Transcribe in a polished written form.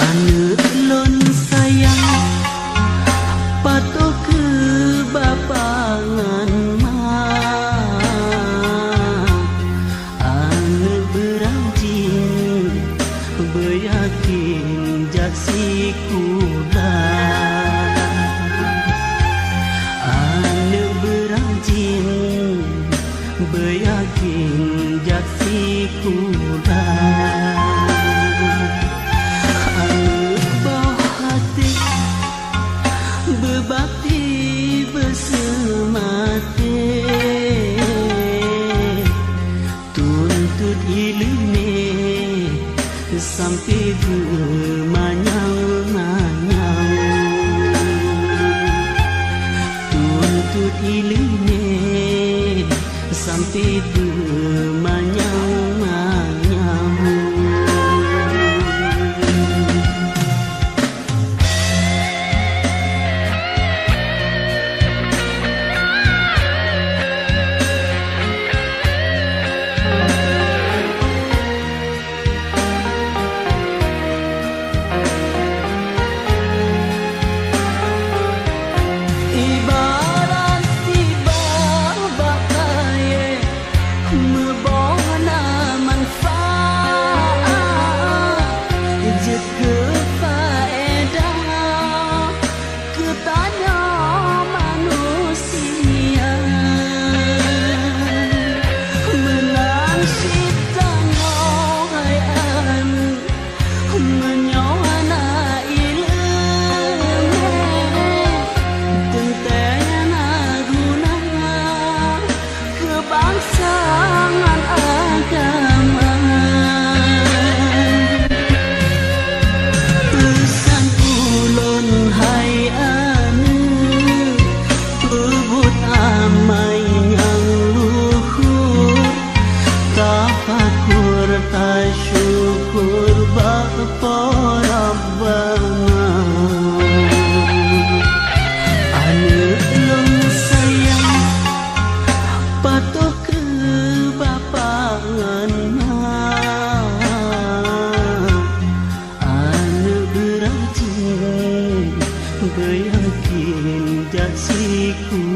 Anu lon sayang patuh ke bapangan mah anu beranjing beyakin jaksi kula anu beranjing beyakin jaksi kula berbakti bersemati tuntut ilmu sampai bermanyang-manyang tuntut ilmu sampai bermanyang-manyang. Syukur Bapa Rabbana anu long sayang patuh ke bapangan anu berajin beyakin jaksiku